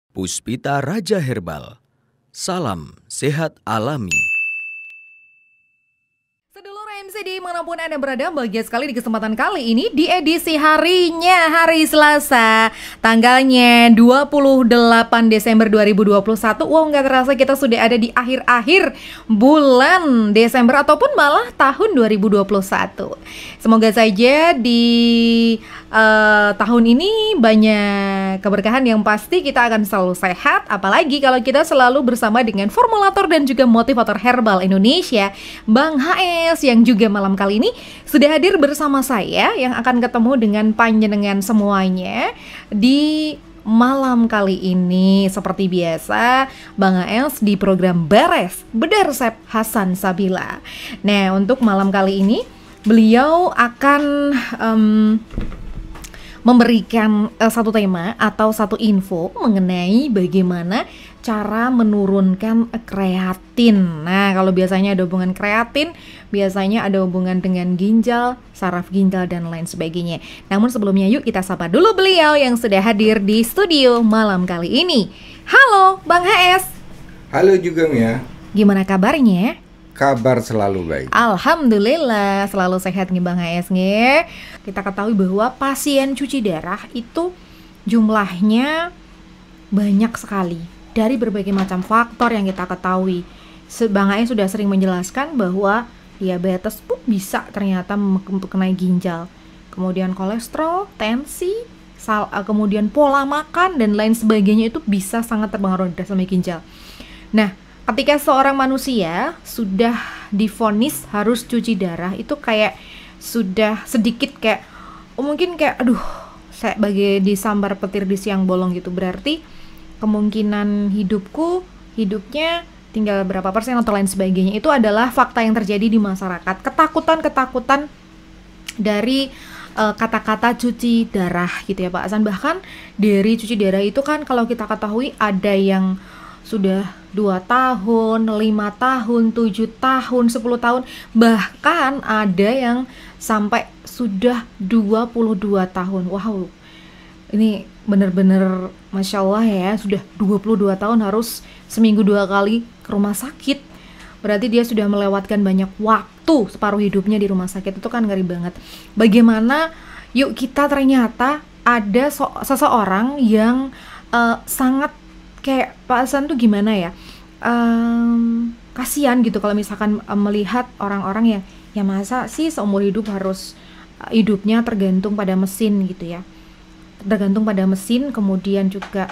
Puspita Raja Herbal. Salam sehat alami. Sedulur MCD manapun Anda berada, bahagia sekali di kesempatan kali ini di edisi harinya hari Selasa, tanggalnya 28 Desember 2021. Wow, nggak terasa kita sudah ada di akhir-akhir bulan Desember ataupun malah tahun 2021. Semoga saja di tahun ini banyak keberkahan yang pasti, kita akan selalu sehat. Apalagi kalau kita selalu bersama dengan formulator dan juga motivator herbal Indonesia, Bang HS, yang juga malam kali ini sudah hadir bersama saya, yang akan ketemu dengan panjenengan semuanya di malam kali ini. Seperti biasa, Bang HS di program Beres Bedah Resep Hasan Sabila. Nah, untuk malam kali ini beliau akan memberikan satu tema atau satu info mengenai bagaimana cara menurunkan kreatin. Nah, kalau biasanya ada hubungan kreatin, biasanya ada hubungan dengan ginjal, saraf ginjal, dan lain sebagainya. Namun sebelumnya yuk kita sapa dulu beliau yang sudah hadir di studio malam kali ini. Halo Bang HS. Halo juga Mia. Gimana kabarnya? Kabar selalu baik. Alhamdulillah, selalu sehat nih Bang HS nih. Kita ketahui bahwa pasien cuci darah itu jumlahnya banyak sekali dari berbagai macam faktor yang kita ketahui. Bang HS sudah sering menjelaskan bahwa diabetes pun bisa ternyata mengenai ginjal, kemudian kolesterol, tensi, kemudian pola makan dan lain sebagainya itu bisa sangat terpengaruh sama ginjal. Nah, ketika seorang manusia sudah divonis harus cuci darah, itu kayak sudah sedikit kayak mungkin kayak aduh, saya bagai disambar petir di siang bolong gitu. Berarti kemungkinan hidupnya tinggal berapa persen atau lain sebagainya. Itu adalah fakta yang terjadi di masyarakat. Ketakutan dari kata-kata cuci darah gitu ya Pak Hasan. Bahkan dari cuci darah itu kan kalau kita ketahui ada yang sudah 2 tahun, 5 tahun, 7 tahun, 10 tahun, bahkan ada yang sampai sudah 22 tahun. Wow, ini benar-benar Masya Allah ya, sudah 22 tahun harus seminggu 2 kali ke rumah sakit. Berarti dia sudah melewatkan banyak waktu, separuh hidupnya di rumah sakit. Itu kan ngeri banget. Bagaimana yuk kita ternyata ada seseorang yang sangat kayak Pak Hasan tuh gimana ya, kasihan gitu kalau misalkan melihat orang-orang yang ya masa sih seumur hidup harus hidupnya tergantung pada mesin gitu ya, tergantung pada mesin. Kemudian juga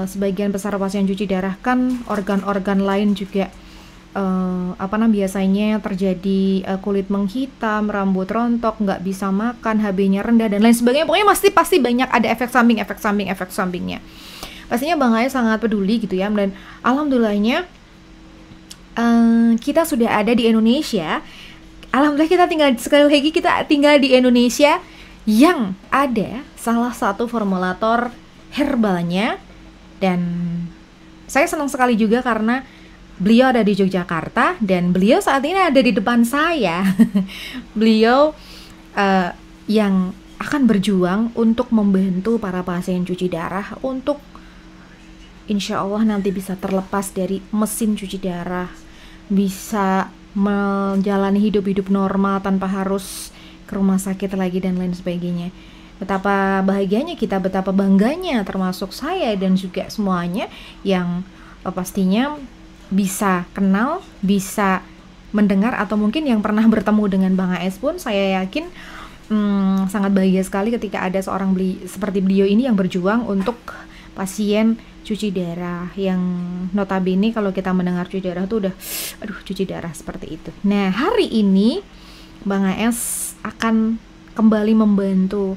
sebagian besar pasien cuci darah kan organ-organ lain juga biasanya terjadi kulit menghitam, rambut rontok, nggak bisa makan, HB-nya rendah dan lain sebagainya. Pokoknya pasti banyak ada efek sampingnya. Pastinya Bang Aya sangat peduli gitu ya, dan alhamdulillahnya kita sudah ada di Indonesia. Alhamdulillah kita tinggal di Indonesia yang ada salah satu formulator herbalnya, dan saya senang sekali juga karena beliau ada di Yogyakarta dan beliau saat ini ada di depan saya. Beliau yang akan berjuang untuk membantu para pasien cuci darah untuk insya Allah nanti bisa terlepas dari mesin cuci darah, bisa menjalani hidup normal tanpa harus ke rumah sakit lagi dan lain sebagainya. Betapa bahagianya kita, betapa bangganya termasuk saya dan juga semuanya yang pastinya bisa kenal, bisa mendengar, atau mungkin yang pernah bertemu dengan Bang HS pun saya yakin sangat bahagia sekali ketika ada seorang seperti beliau ini yang berjuang untuk pasien cuci darah, yang notabene kalau kita mendengar cuci darah tuh udah aduh, cuci darah seperti itu. Nah, hari ini Bang HS akan kembali membantu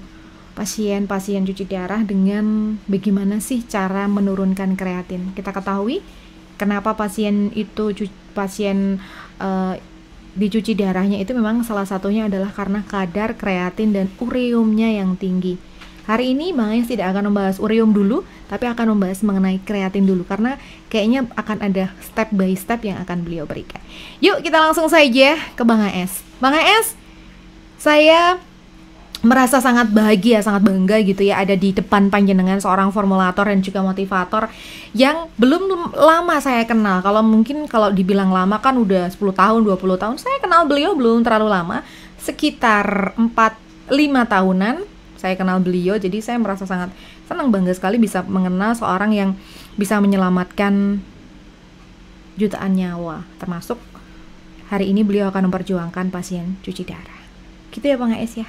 pasien-pasien cuci darah dengan bagaimana sih cara menurunkan kreatin. Kita ketahui kenapa pasien dicuci darahnya itu memang salah satunya adalah karena kadar kreatin dan ureumnya yang tinggi. Hari ini Bang Ais tidak akan membahas ureum dulu, tapi akan membahas mengenai kreatin dulu, karena kayaknya akan ada step by step yang akan beliau berikan. Yuk kita langsung saja ke Bang HS. Bang HS, saya merasa sangat bahagia, sangat bangga gitu ya ada di depan panjenengan seorang formulator dan juga motivator yang belum lama saya kenal. Kalau dibilang lama kan udah 10 tahun, 20 tahun. Saya kenal beliau belum terlalu lama, sekitar 4-5 tahunan saya kenal beliau. Jadi saya merasa sangat senang, bangga sekali bisa mengenal seorang yang bisa menyelamatkan jutaan nyawa. Termasuk hari ini beliau akan memperjuangkan pasien cuci darah. Gitu ya Bang AS ya.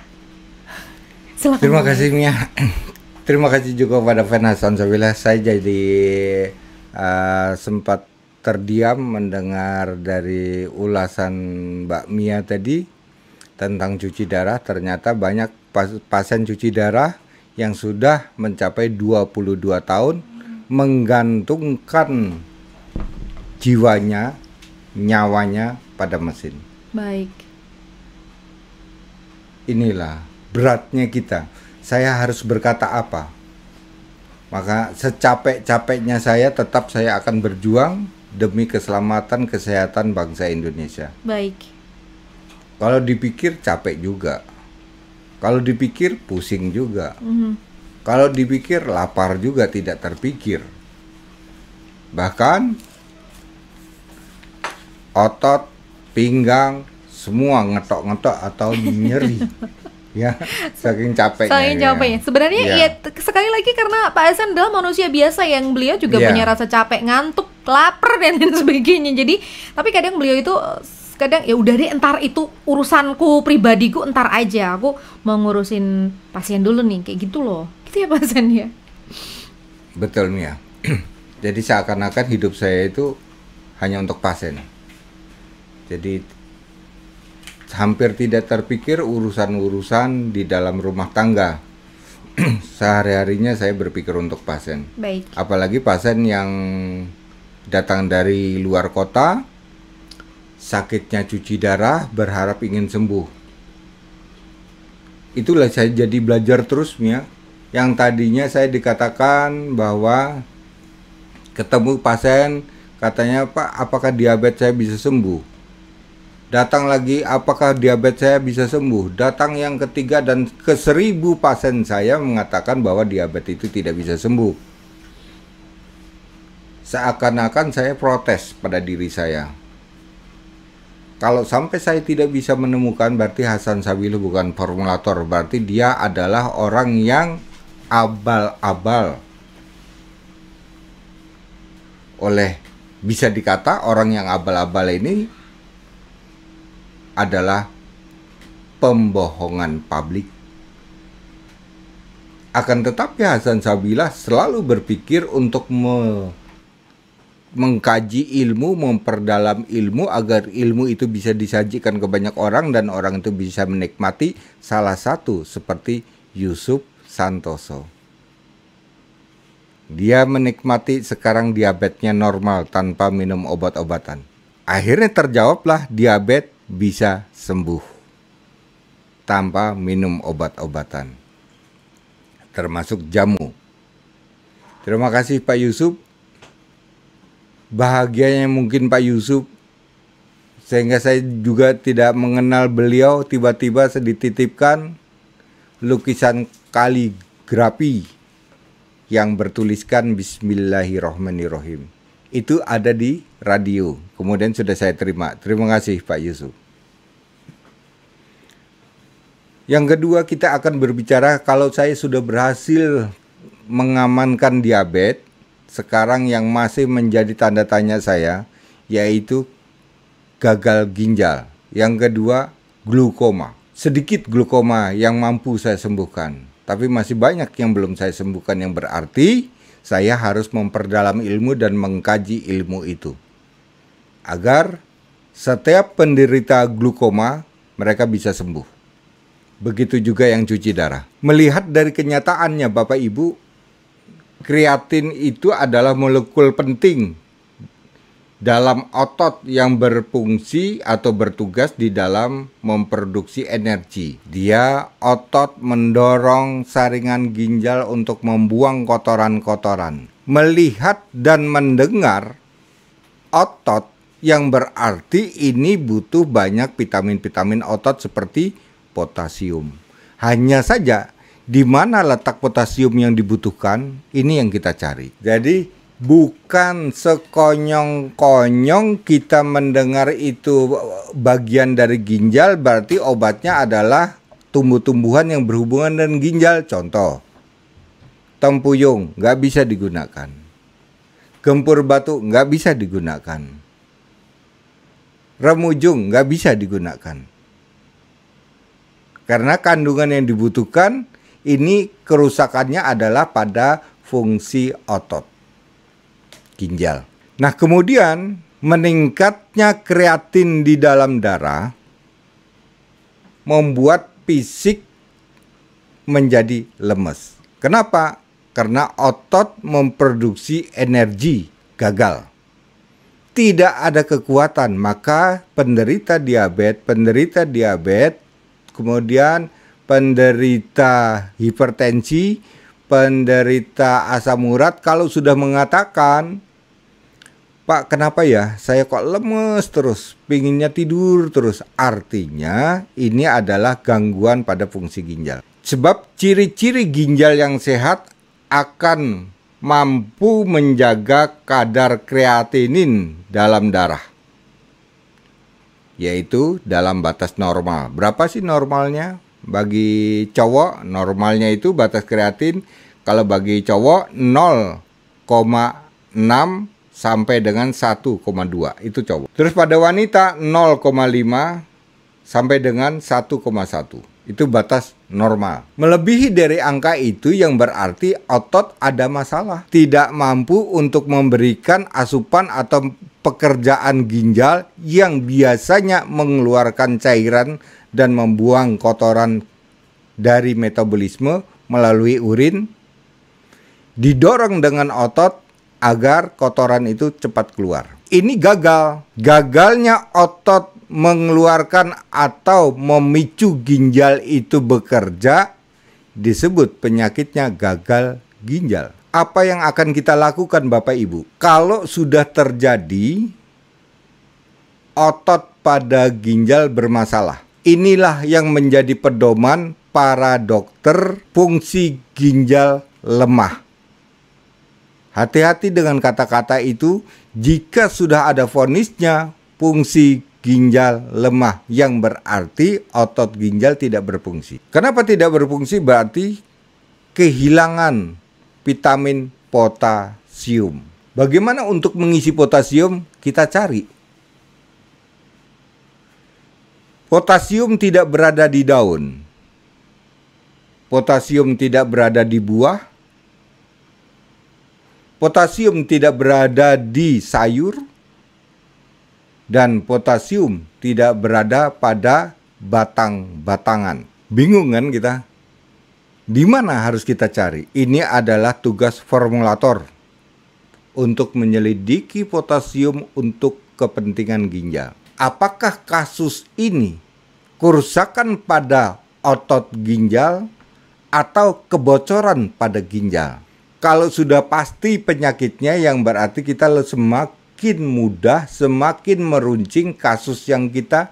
Silakan. Terima kasih Mia. Terima kasih juga pada Fan Hasan Sabila. Saya jadi sempat terdiam mendengar dari ulasan Mbak Mia tadi tentang cuci darah. Ternyata banyak pasien cuci darah yang sudah mencapai 22 tahun menggantungkan jiwanya, nyawanya pada mesin. Baik. Inilah beratnya kita. Saya harus berkata apa? Maka secapek-capeknya saya tetap saya akan berjuang demi keselamatan kesehatan bangsa Indonesia. Baik. Kalau dipikir capek juga. Kalau dipikir pusing juga. Kalau dipikir lapar juga tidak terpikir. Bahkan otot, pinggang semua ngetok-ngetok atau nyeri. Ya, saking capeknya. Saking capeknya. Sebenarnya ya sekali lagi karena Pak Hasan adalah manusia biasa yang beliau juga punya rasa capek, ngantuk, lapar dan lain sebagainya. Jadi, tapi kadang beliau itu kadang ya udah deh entar itu urusanku pribadiku entar aja. Aku mau ngurusin pasien dulu nih, kayak gitu loh. Gitu ya Pak Hasan ya. Betul Mia. Jadi seakan-akan hidup saya itu hanya untuk pasien. Jadi hampir tidak terpikir urusan-urusan di dalam rumah tangga. Sehari-harinya saya berpikir untuk pasien. Baik. Apalagi pasien yang datang dari luar kota, sakitnya cuci darah, berharap ingin sembuh. Itulah saya jadi belajar terus Mia. Yang tadinya saya dikatakan bahwa ketemu pasien katanya Pak, apakah diabetes saya bisa sembuh? Datang lagi, apakah diabetes saya bisa sembuh? Datang yang ketiga dan ke 1000 pasien saya mengatakan bahwa diabetes itu tidak bisa sembuh. Seakan-akan saya protes pada diri saya. Kalau sampai saya tidak bisa menemukan, berarti Hasan Sabila bukan formulator. Berarti dia adalah orang yang abal-abal. Bisa dikata orang yang abal-abal ini adalah pembohongan publik. Akan tetapi Hasan Sabila selalu berpikir untuk mengkaji ilmu, memperdalam ilmu agar ilmu itu bisa disajikan ke banyak orang dan orang itu bisa menikmati. Salah satu seperti Yusuf Santoso. Dia menikmati sekarang diabetesnya normal tanpa minum obat-obatan. Akhirnya terjawablah diabetes bisa sembuh tanpa minum obat-obatan, termasuk jamu. Terima kasih Pak Yusuf. Bahagianya mungkin Pak Yusuf, sehingga saya juga tidak mengenal beliau, tiba-tiba saya dititipkan lukisan kaligrafi yang bertuliskan Bismillahirrahmanirrahim. Itu ada di radio, kemudian sudah saya terima. Terima kasih Pak Yusuf. Yang kedua, kita akan berbicara kalau saya sudah berhasil mengamankan diabetes. Sekarang yang masih menjadi tanda tanya saya yaitu gagal ginjal. Yang kedua, glukoma. Sedikit glukoma yang mampu saya sembuhkan, tapi masih banyak yang belum saya sembuhkan, yang berarti saya harus memperdalam ilmu dan mengkaji ilmu itu agar setiap penderita glukoma mereka bisa sembuh. Begitu juga yang cuci darah. Melihat dari kenyataannya Bapak Ibu, kreatin itu adalah molekul penting dalam otot yang berfungsi atau bertugas di dalam memproduksi energi. Dia otot mendorong saringan ginjal untuk membuang kotoran-kotoran. Melihat dan mendengar otot yang berarti ini butuh banyak vitamin-vitamin otot seperti potasium. Hanya saja di mana letak potasium yang dibutuhkan, ini yang kita cari. Jadi bukan sekonyong-konyong kita mendengar itu bagian dari ginjal berarti obatnya adalah tumbuh-tumbuhan yang berhubungan dengan ginjal. Contoh, tempuyung nggak bisa digunakan, gempur batu nggak bisa digunakan, remujung nggak bisa digunakan. Karena kandungan yang dibutuhkan ini kerusakannya adalah pada fungsi otot ginjal. Nah, kemudian meningkatnya kreatin di dalam darah membuat fisik menjadi lemes. Kenapa? Karena otot memproduksi energi gagal. Tidak ada kekuatan, maka penderita diabetes, kemudian penderita hipertensi, penderita asam urat, kalau sudah mengatakan, Pak, kenapa ya saya kok lemes terus, pinginnya tidur terus, artinya ini adalah gangguan pada fungsi ginjal. Sebab ciri-ciri ginjal yang sehat akan mampu menjaga kadar kreatinin dalam darah, yaitu dalam batas normal. Berapa sih normalnya? Bagi cowok normalnya itu batas kreatin, kalau bagi cowok 0,6 sampai dengan 1,2 itu cowok. Terus pada wanita 0,5 sampai dengan 1,1 itu batas normal. Melebihi dari angka itu yang berarti otot ada masalah, tidak mampu untuk memberikan asupan atau pekerjaan ginjal yang biasanya mengeluarkan cairan dan membuang kotoran dari metabolisme melalui urin, didorong dengan otot agar kotoran itu cepat keluar. Ini gagal. Gagalnya otot mengeluarkan atau memicu ginjal itu bekerja disebut penyakitnya gagal ginjal. Apa yang akan kita lakukan Bapak Ibu? Kalau sudah terjadi otot pada ginjal bermasalah, inilah yang menjadi pedoman para dokter fungsi ginjal lemah. Hati-hati dengan kata-kata itu. Jika sudah ada vonisnya fungsi ginjal lemah, yang berarti otot ginjal tidak berfungsi. Kenapa tidak berfungsi? Berarti kehilangan vitamin potasium. Bagaimana untuk mengisi potasium? Kita cari. Potasium tidak berada di daun. Potasium tidak berada di buah. Potasium tidak berada di sayur. Dan potasium tidak berada pada batang-batangan. Bingung kan kita? Di mana harus kita cari? Ini adalah tugas formulator untuk menyelidiki potasium untuk kepentingan ginjal. Apakah kasus ini kerusakan pada otot ginjal atau kebocoran pada ginjal? Kalau sudah pasti penyakitnya, yang berarti kita semakin mudah, semakin meruncing kasus yang kita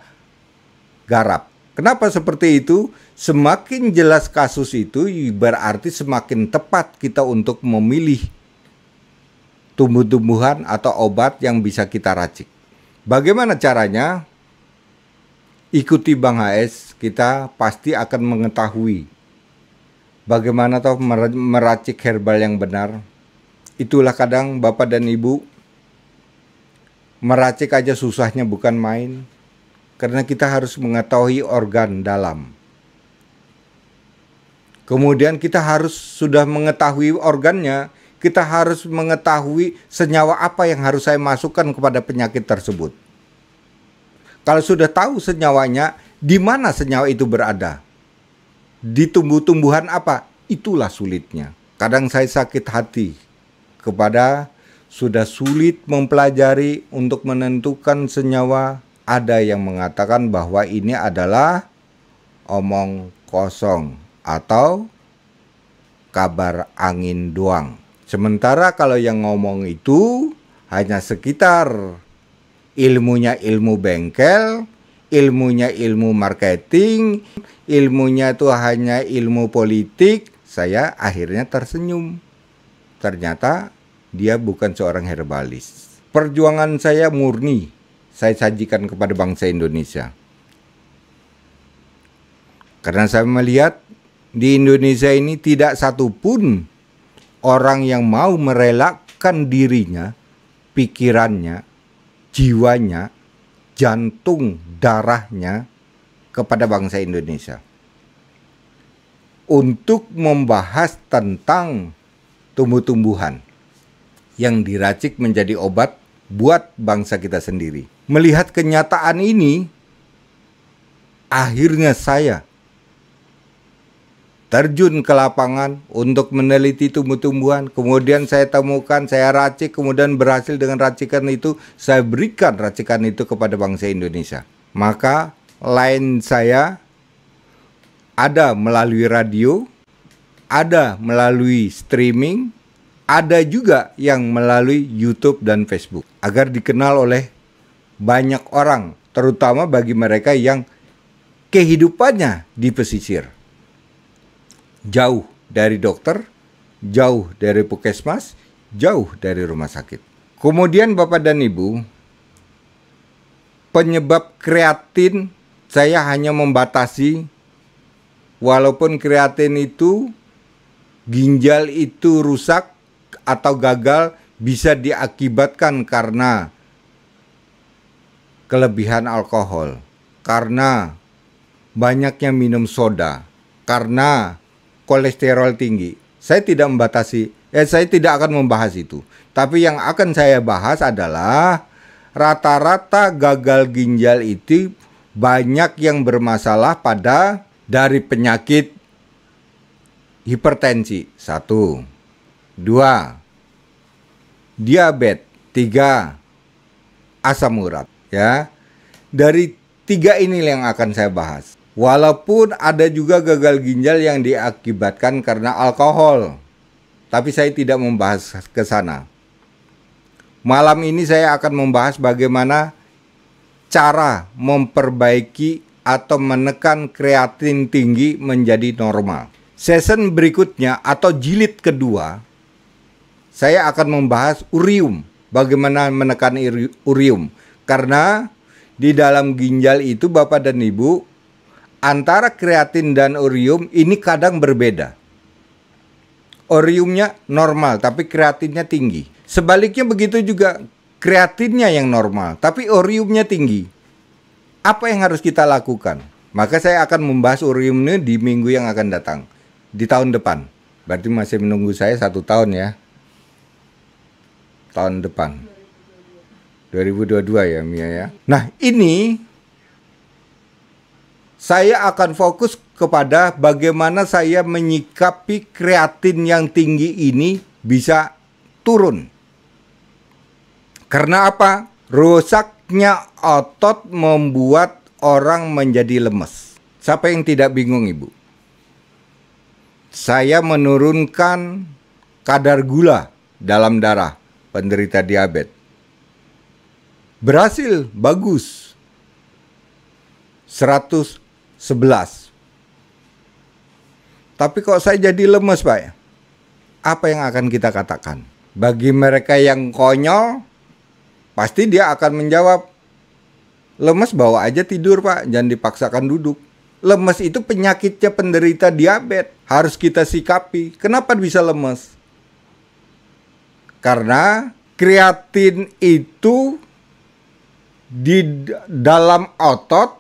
garap. Kenapa seperti itu? Semakin jelas kasus itu berarti semakin tepat kita untuk memilih tumbuh-tumbuhan atau obat yang bisa kita racik. Bagaimana caranya? Ikuti Bang HS, kita pasti akan mengetahui bagaimana tahu meracik herbal yang benar. Itulah kadang Bapak dan Ibu, meracik aja susahnya bukan main. Karena kita harus mengetahui organ dalam. Kemudian kita harus sudah mengetahui organnya, kita harus mengetahui senyawa apa yang harus saya masukkan kepada penyakit tersebut. Kalau sudah tahu senyawanya, di mana senyawa itu berada? Di tumbuh-tumbuhan apa? Itulah sulitnya. Kadang saya sakit hati kepada sudah sulit mempelajari untuk menentukan senyawa. Ada yang mengatakan bahwa ini adalah omong kosong atau kabar angin doang. Sementara kalau yang ngomong itu hanya sekitar ilmunya ilmu bengkel, ilmunya ilmu marketing, ilmunya itu hanya ilmu politik, saya akhirnya tersenyum. Ternyata dia bukan seorang herbalis. Perjuangan saya murni, saya sajikan kepada bangsa Indonesia. Karena saya melihat di Indonesia ini tidak satupun orang yang mau merelakan dirinya, pikirannya, jiwanya, jantung, darahnya kepada bangsa Indonesia untuk membahas tentang tumbuh-tumbuhan yang diracik menjadi obat buat bangsa kita sendiri. Melihat kenyataan ini, akhirnya saya terjun ke lapangan untuk meneliti tumbuh-tumbuhan. Kemudian saya temukan, saya racik, kemudian berhasil dengan racikan itu, saya berikan racikan itu kepada bangsa Indonesia. Maka line saya ada melalui radio, ada melalui streaming, ada juga yang melalui YouTube dan Facebook. Agar dikenal oleh banyak orang, terutama bagi mereka yang kehidupannya di pesisir. Jauh dari dokter, jauh dari puskesmas, jauh dari rumah sakit. Kemudian Bapak dan Ibu, penyebab kreatin saya hanya membatasi, walaupun kreatin itu, ginjal itu rusak atau gagal bisa diakibatkan karena kelebihan alkohol, karena banyaknya minum soda, karena kolesterol tinggi. Saya tidak membatasi, saya tidak akan membahas itu. Tapi yang akan saya bahas adalah rata-rata gagal ginjal itu banyak yang bermasalah pada dari penyakit hipertensi, 1, 2, diabetes, 3, asam urat, ya. Dari 3 ini yang akan saya bahas. Walaupun ada juga gagal ginjal yang diakibatkan karena alkohol, tapi saya tidak membahas ke sana. Malam ini saya akan membahas bagaimana cara memperbaiki atau menekan kreatin tinggi menjadi normal. Season berikutnya atau jilid kedua, saya akan membahas urium, bagaimana menekan urium. Karena di dalam ginjal itu Bapak dan Ibu, antara kreatin dan urium ini kadang berbeda. Uriumnya normal, tapi kreatinnya tinggi. Sebaliknya begitu juga, kreatinnya yang normal, tapi uriumnya tinggi. Apa yang harus kita lakukan? Maka saya akan membahas urium ini di minggu yang akan datang, di tahun depan. Berarti masih menunggu saya 1 tahun ya. Tahun depan. 2022 ya Mia ya. Nah ini saya akan fokus kepada bagaimana saya menyikapi kreatin yang tinggi ini bisa turun. Karena apa? Rusaknya otot membuat orang menjadi lemes. Siapa yang tidak bingung, Ibu? Saya menurunkan kadar gula dalam darah penderita diabetes. Berhasil, bagus. 111. Tapi kok saya jadi lemes, Pak? Apa yang akan kita katakan? Bagi mereka yang konyol, pasti dia akan menjawab, lemes bawa aja tidur, Pak, jangan dipaksakan duduk. Lemes itu penyakitnya penderita diabetes, harus kita sikapi. Kenapa bisa lemes? Karena kreatin itu di dalam otot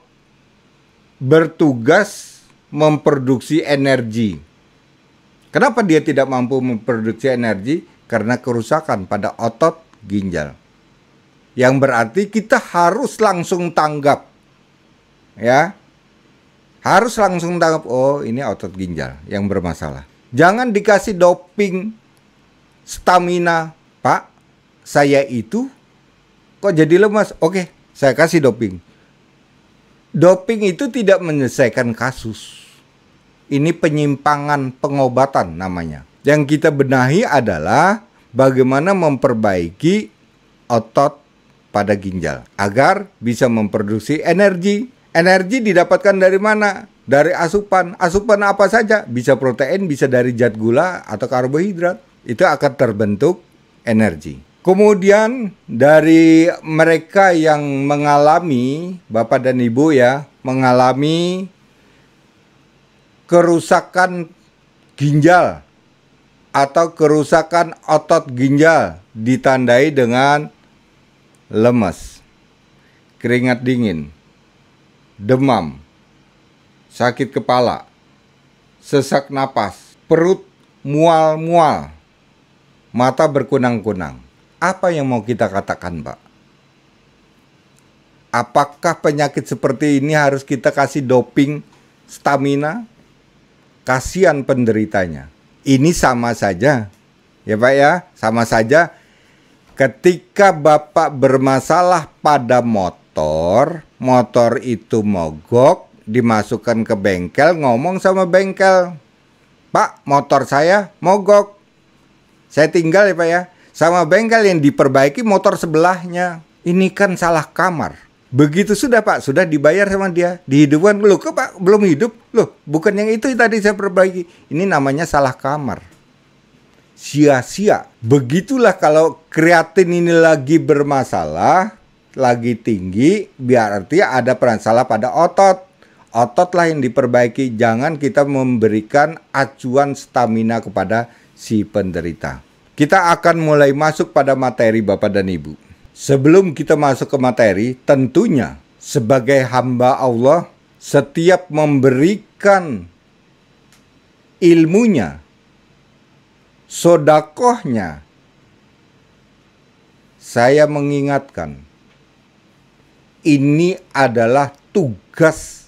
bertugas memproduksi energi. Kenapa dia tidak mampu memproduksi energi? Karena kerusakan pada otot ginjal. Yang berarti kita harus langsung tanggap. Ya. Harus langsung tanggap, oh ini otot ginjal yang bermasalah. Jangan dikasih doping stamina, Pak. Saya itu kok jadi lemas? Oke, saya kasih doping. Doping itu tidak menyelesaikan kasus. Ini penyimpangan pengobatan namanya. Yang kita benahi adalah bagaimana memperbaiki otot pada ginjal agar bisa memproduksi energi. Energi didapatkan dari mana? Dari asupan. Asupan apa saja? Bisa protein, bisa dari zat gula atau karbohidrat. Itu akan terbentuk energi. Kemudian dari mereka yang mengalami, Bapak dan Ibu ya, mengalami kerusakan ginjal atau kerusakan otot ginjal ditandai dengan lemes, keringat dingin, demam, sakit kepala, sesak napas, perut mual-mual, mata berkunang-kunang. Apa yang mau kita katakan, Pak? Apakah penyakit seperti ini harus kita kasih doping stamina? Kasihan penderitanya. Ini sama saja, ya Pak ya, sama saja ketika Bapak bermasalah pada motor, motor itu mogok, dimasukkan ke bengkel, ngomong sama bengkel, Pak, motor saya mogok, saya tinggal ya Pak ya, sama bengkel yang diperbaiki motor sebelahnya. Ini kan salah kamar. Begitu sudah Pak, sudah dibayar sama dia, dihidupkan. Loh kok Pak belum hidup? Loh bukan yang itu tadi saya perbaiki. Ini namanya salah kamar. Sia-sia. Begitulah kalau kreatin ini lagi bermasalah, lagi tinggi, berarti ada masalah pada otot. Ototlah yang diperbaiki. Jangan kita memberikan acuan stamina kepada si penderita. Kita akan mulai masuk pada materi Bapak dan Ibu. Sebelum kita masuk ke materi, tentunya sebagai hamba Allah, setiap memberikan ilmunya, sodakohnya, saya mengingatkan, ini adalah tugas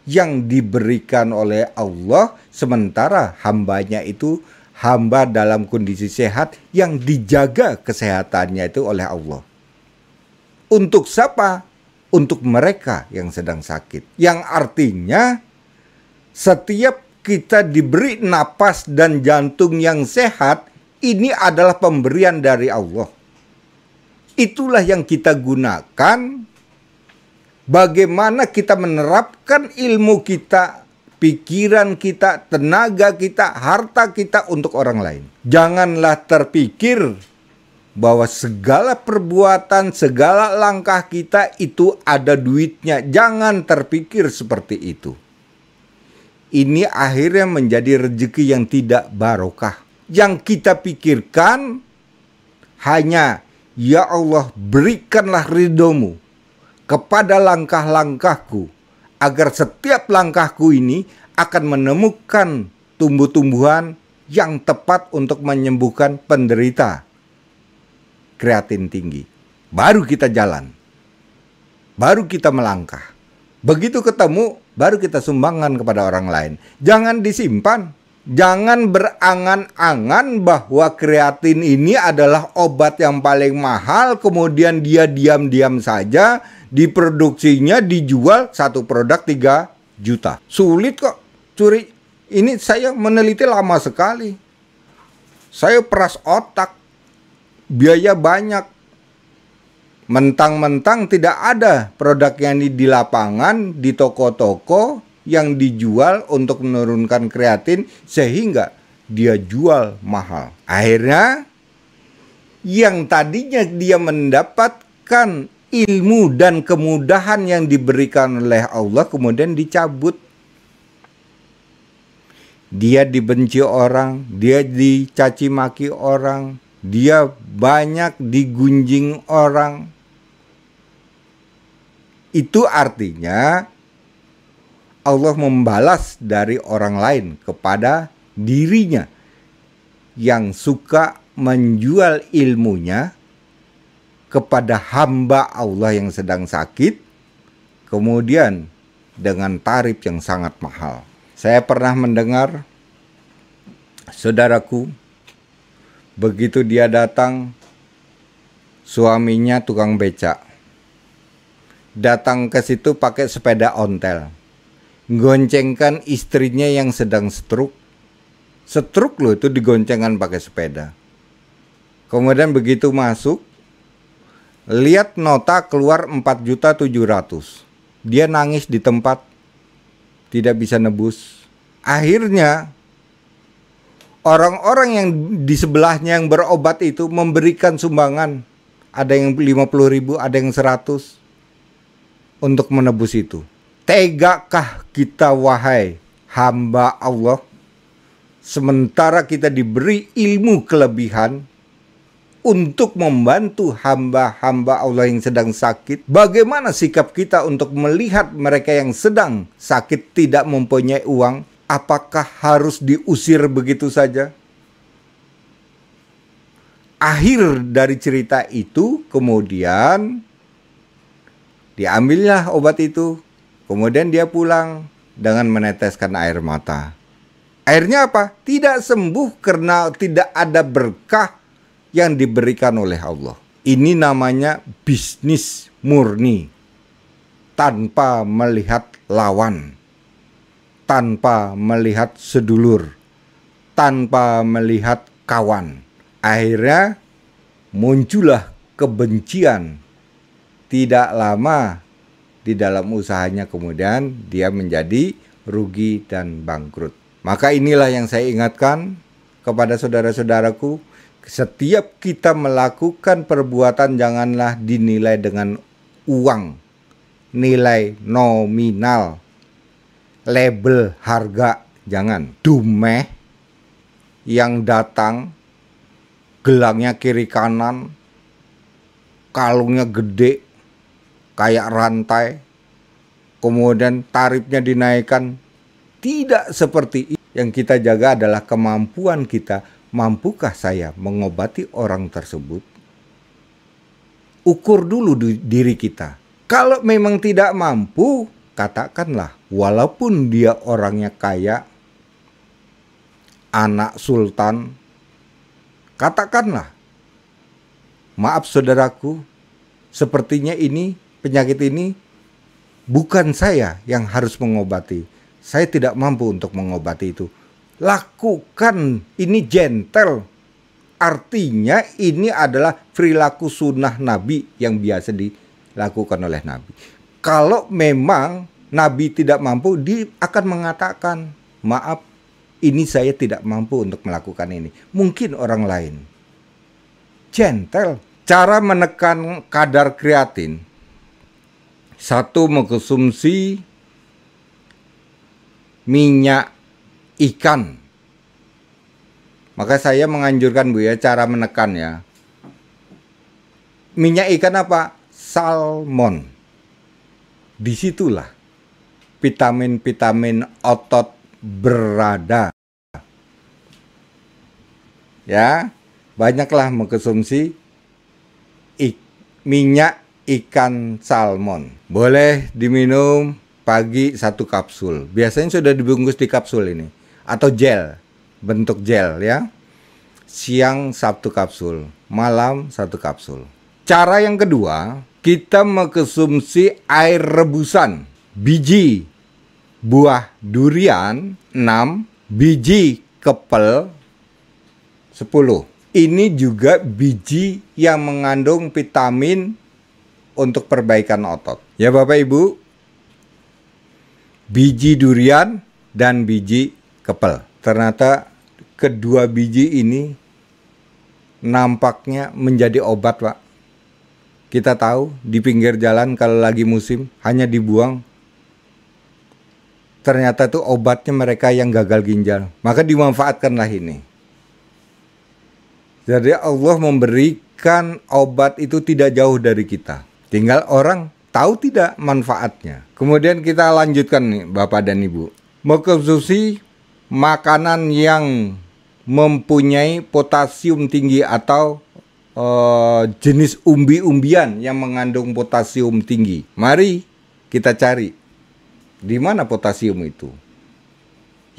yang diberikan oleh Allah, sementara hambanya itu hamba dalam kondisi sehat yang dijaga kesehatannya itu oleh Allah. Untuk siapa? Untuk mereka yang sedang sakit. Yang artinya setiap kita diberi napas dan jantung yang sehat, ini adalah pemberian dari Allah. Itulah yang kita gunakan. Bagaimana kita menerapkan ilmu kita, pikiran kita, tenaga kita, harta kita untuk orang lain. Janganlah terpikir bahwa segala perbuatan, segala langkah kita itu ada duitnya. Jangan terpikir seperti itu. Ini akhirnya menjadi rezeki yang tidak barokah. Yang kita pikirkan hanya, ya Allah, berikanlah ridhomu kepada langkah-langkahku, agar setiap langkahku ini akan menemukan tumbuh-tumbuhan yang tepat untuk menyembuhkan penderita kreatin tinggi. Baru kita jalan, baru kita melangkah. Begitu ketemu, baru kita sumbangkan kepada orang lain. Jangan disimpan, jangan berangan-angan bahwa kreatin ini adalah obat yang paling mahal, kemudian dia diam-diam saja diproduksinya, dijual satu produk 3 juta. Sulit kok curi. Ini saya meneliti lama sekali. Saya peras otak. Biaya banyak. Mentang-mentang tidak ada produk yang di lapangan, di toko-toko yang dijual untuk menurunkan kreatin sehingga dia jual mahal. Akhirnya yang tadinya dia mendapatkan ilmu dan kemudahan yang diberikan oleh Allah kemudian dicabut. Dia dibenci orang, dia dicaci maki orang, dia banyak digunjing orang. Itu artinya Allah membalas dari orang lain kepada dirinya yang suka menjual ilmunya kepada hamba Allah yang sedang sakit, kemudian dengan tarif yang sangat mahal. Saya pernah mendengar saudaraku, begitu dia datang, suaminya tukang becak, datang ke situ pakai sepeda ontel, goncengkan istrinya yang sedang stroke. Stroke loh itu digoncengkan pakai sepeda. Kemudian begitu masuk, lihat nota keluar 4.700.000. dia nangis di tempat, tidak bisa nebus. Akhirnya orang-orang yang di sebelahnya yang berobat itu memberikan sumbangan. Ada yang 50.000, ada yang 100 untuk menebus itu. Tegakah kita wahai hamba Allah, sementara kita diberi ilmu kelebihan untuk membantu hamba-hamba Allah yang sedang sakit? Bagaimana sikap kita untuk melihat mereka yang sedang sakit tidak mempunyai uang? Apakah harus diusir begitu saja? Akhir dari cerita itu, kemudian diambillah obat itu. Kemudian dia pulang dengan meneteskan air mata. Akhirnya apa? Tidak sembuh karena tidak ada berkah yang diberikan oleh Allah. Ini namanya bisnis murni, tanpa melihat lawan, tanpa melihat sedulur, tanpa melihat kawan. Akhirnya muncullah kebencian. Tidak lama di dalam usahanya kemudian dia menjadi rugi dan bangkrut. Maka inilah yang saya ingatkan kepada saudara-saudaraku, setiap kita melakukan perbuatan janganlah dinilai dengan uang, nilai nominal, label harga, jangan. Dumeh yang datang, gelangnya kiri kanan, kalungnya gede kayak rantai, kemudian tarifnya dinaikkan. Tidak seperti itu. Yang kita jaga adalah kemampuan kita. Mampukah saya mengobati orang tersebut? Ukur dulu diri kita. Kalau memang tidak mampu, katakanlah, walaupun dia orangnya kaya, anak sultan, katakanlah, maaf saudaraku, sepertinya ini, penyakit ini bukan saya yang harus mengobati. Saya tidak mampu untuk mengobati itu. Lakukan, ini gentle. Artinya ini adalah perilaku sunnah Nabi yang biasa dilakukan oleh Nabi. Kalau memang Nabi tidak mampu, dia akan mengatakan, maaf, ini saya tidak mampu untuk melakukan ini. Mungkin orang lain. Gentle. Cara menekan kadar kreatin. Satu, mengkonsumsi minyak ikan. Maka saya menganjurkan Bu ya, cara menekan ya. Minyak ikan apa? Salmon. Disitulah vitamin-vitamin otot berada. Ya, banyaklah mengkonsumsi minyak ikan salmon. Boleh diminum pagi 1 kapsul. Biasanya sudah dibungkus di kapsul ini. Atau gel, bentuk gel ya. Siang 1 kapsul, malam 1 kapsul. Cara yang kedua, kita mengkonsumsi air rebusan. Biji buah durian 6, biji kepel 10. Ini juga biji yang mengandung vitamin untuk perbaikan otot. Ya Bapak Ibu, biji durian dan biji kepel. Ternyata kedua biji ini nampaknya menjadi obat, Pak. Kita tahu di pinggir jalan kalau lagi musim hanya dibuang. Ternyata itu obatnya mereka yang gagal ginjal. Maka dimanfaatkanlah ini. Jadi Allah memberikan obat itu tidak jauh dari kita. Tinggal orang tahu tidak manfaatnya. Kemudian kita lanjutkan nih Bapak dan Ibu. Mengkonsumsi makanan yang mempunyai potasium tinggi atau jenis umbi-umbian yang mengandung potasium tinggi. Mari kita cari di mana potasium itu.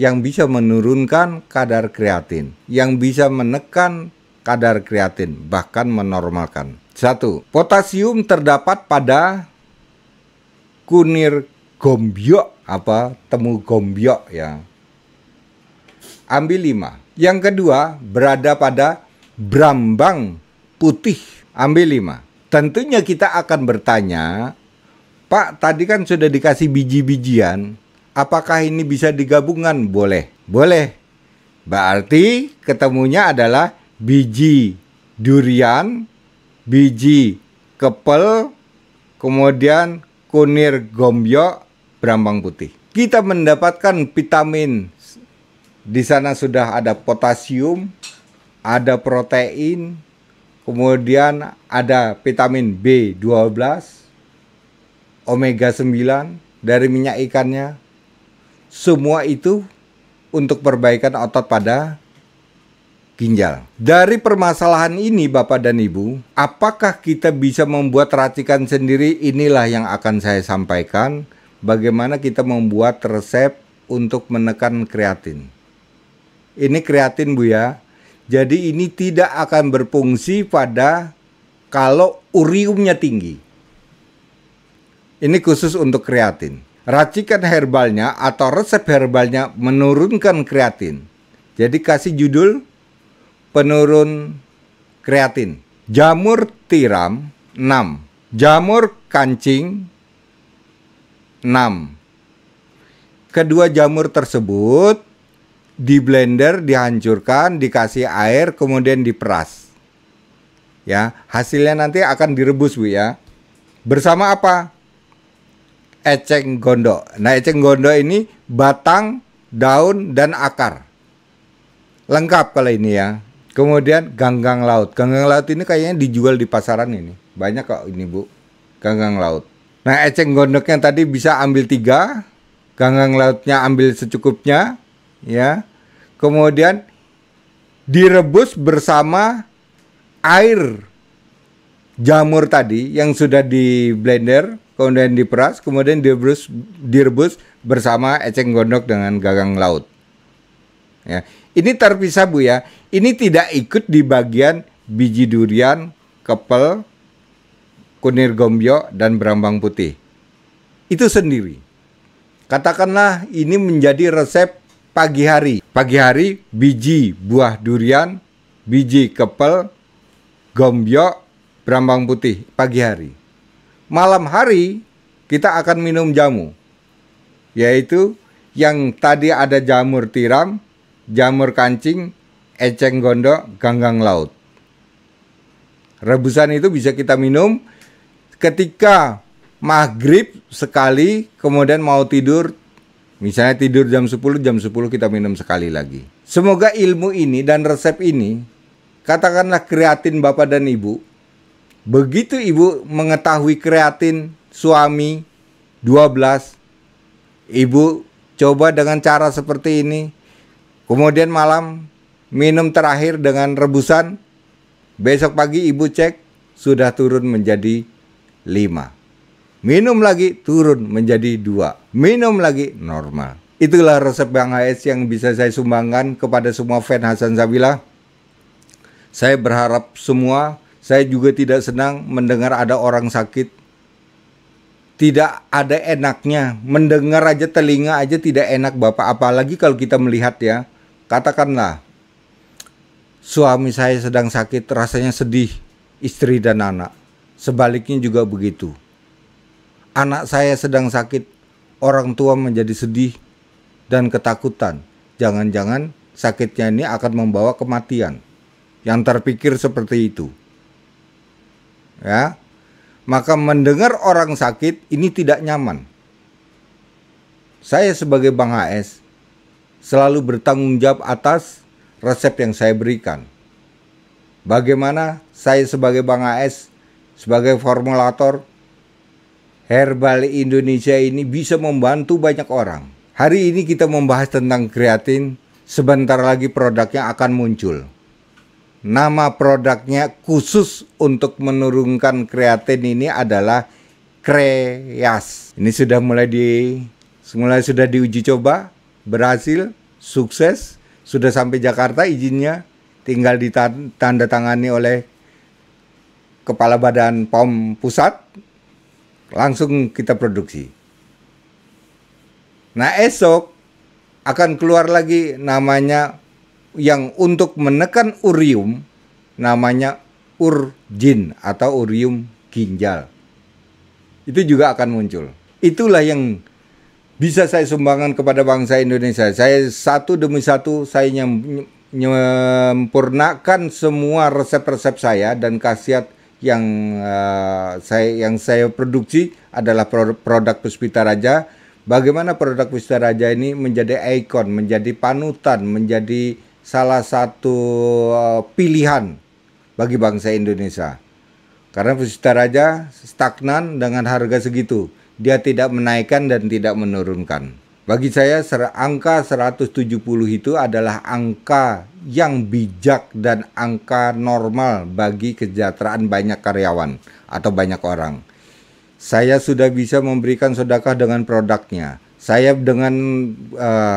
Yang bisa menurunkan kadar kreatin, yang bisa menekan kadar kreatin, bahkan menormalkan. 1. Potasium terdapat pada kunir gombyok, temu gombyok ya. Ambil 5. Yang kedua berada pada brambang putih. Ambil 5. Tentunya kita akan bertanya, Pak, tadi kan sudah dikasih biji-bijian. Apakah ini bisa digabungkan? Boleh. Boleh. Berarti ketemunya adalah biji durian, biji kepel, kemudian kunir gombyo, berambang putih. Kita mendapatkan vitamin. Di sana sudah ada potasium, ada protein, kemudian ada vitamin B12, omega 9 dari minyak ikannya. Semua itu untuk perbaikan otot pada ginjal. Dari permasalahan ini Bapak dan Ibu, apakah kita bisa membuat racikan sendiri? Inilah yang akan saya sampaikan. Bagaimana kita membuat resep untuk menekan kreatin. Ini kreatin Bu ya. Jadi ini tidak akan berfungsi pada kalau uriumnya tinggi. Ini khusus untuk kreatin. Racikan herbalnya atau resep herbalnya menurunkan kreatin. Jadi kasih judul penurun kreatin. Jamur tiram 6. Jamur kancing 6. Kedua jamur tersebut di blender, dihancurkan, dikasih air, kemudian diperas. Ya, hasilnya nanti akan direbus Bu ya. Bersama apa? Eceng gondok. Nah, eceng gondok ini batang, daun, dan akar. Lengkap kalau ini ya. Kemudian ganggang laut. Ganggang laut ini kayaknya dijual di pasaran ini. Banyak kok ini Bu. Ganggang laut. Nah, eceng gondoknya tadi bisa ambil 3. Ganggang lautnya ambil secukupnya. Ya. Kemudian direbus bersama air jamur tadi yang sudah di blender, kemudian diperas, kemudian direbus bersama eceng gondok dengan ganggang laut. Ya, ini terpisah Bu ya. Ini tidak ikut di bagian biji durian, kepel, kunir gombyo, dan berambang putih. Itu sendiri. Katakanlah ini menjadi resep pagi hari. Pagi hari biji buah durian, biji kepel, gombyo, berambang putih pagi hari. Malam hari kita akan minum jamu, yaitu yang tadi ada jamur tiram, jamur kancing, eceng gondok, ganggang laut. Rebusan itu bisa kita minum ketika maghrib sekali, kemudian mau tidur, misalnya tidur jam 10 kita minum sekali lagi. Semoga ilmu ini dan resep ini, katakanlah kreatin Bapak dan Ibu, begitu Ibu mengetahui kreatin suami 12, Ibu coba dengan cara seperti ini. Kemudian malam minum terakhir dengan rebusan. Besok pagi Ibu cek sudah turun menjadi 5. Minum lagi turun menjadi 2. Minum lagi normal. Itulah resep Bang HS yang bisa saya sumbangkan kepada semua fan Hasan Sabila. Saya berharap semua, saya juga tidak senang mendengar ada orang sakit. Tidak ada enaknya, mendengar aja, telinga aja tidak enak Bapak. Apalagi kalau kita melihat ya, katakanlah suami saya sedang sakit, rasanya sedih, istri dan anak. Sebaliknya juga begitu. Anak saya sedang sakit, orang tua menjadi sedih dan ketakutan. Jangan-jangan sakitnya ini akan membawa kematian. Yang terpikir seperti itu. Ya. Maka mendengar orang sakit ini tidak nyaman. Saya sebagai Bang HS selalu bertanggung jawab atas resep yang saya berikan. Bagaimana saya sebagai Bang HS, sebagai formulator Herbal Indonesia ini bisa membantu banyak orang. Hari ini kita membahas tentang kreatin. Sebentar lagi produknya akan muncul. Nama produknya khusus untuk menurunkan kreatin ini adalah Kreas. Ini sudah mulai diuji coba, berhasil, sukses, sudah sampai Jakarta izinnya, tinggal ditandatangani oleh Kepala Badan POM Pusat, langsung kita produksi. Nah, esok akan keluar lagi namanya yang untuk menekan urium, namanya Urgin atau urium ginjal. itu juga akan muncul. Itulah yang bisa saya sumbangkan kepada bangsa Indonesia. Saya satu demi satu saya menyempurnakan semua resep-resep saya dan khasiat yang saya produksi adalah produk Puspita Raja. Bagaimana produk Puspita Raja ini menjadi ikon, menjadi panutan, menjadi salah satu pilihan bagi bangsa Indonesia. Karena Puspita Raja stagnan dengan harga segitu. Dia tidak menaikkan dan tidak menurunkan. Bagi saya angka 170 itu adalah angka yang bijak dan angka normal bagi kesejahteraan banyak karyawan atau banyak orang. Saya sudah bisa memberikan sedekah dengan produknya. Saya dengan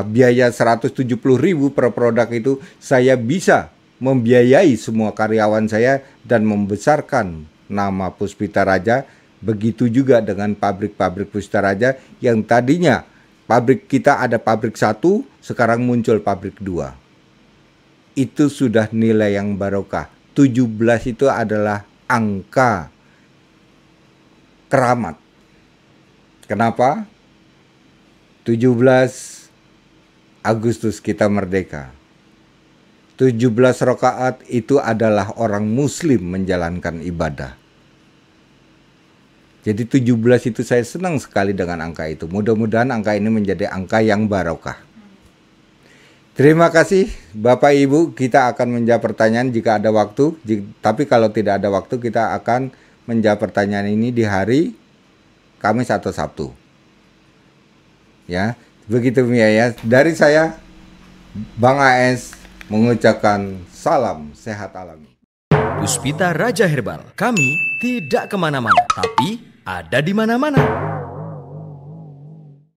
biaya 170.000 per produk itu, saya bisa membiayai semua karyawan saya dan membesarkan nama Puspita Raja. Begitu juga dengan pabrik-pabrik Puspita Raja yang tadinya pabrik kita ada pabrik 1, sekarang muncul pabrik 2. Itu sudah nilai yang barokah. 17 itu adalah angka keramat. Kenapa? 17 Agustus kita merdeka. 17 rakaat itu adalah orang muslim menjalankan ibadah. Jadi 17 itu saya senang sekali dengan angka itu. Mudah-mudahan angka ini menjadi angka yang barokah. Terima kasih Bapak Ibu, kita akan menjawab pertanyaan jika ada waktu. Tapi kalau tidak ada waktu, kita akan menjawab pertanyaan ini di hari Kamis atau Sabtu. Ya, begitu Mia ya. Dari saya, Bang AS mengucapkan salam sehat alami. Puspita Raja Herbal, kami tidak kemana-mana, tapi ada di mana-mana.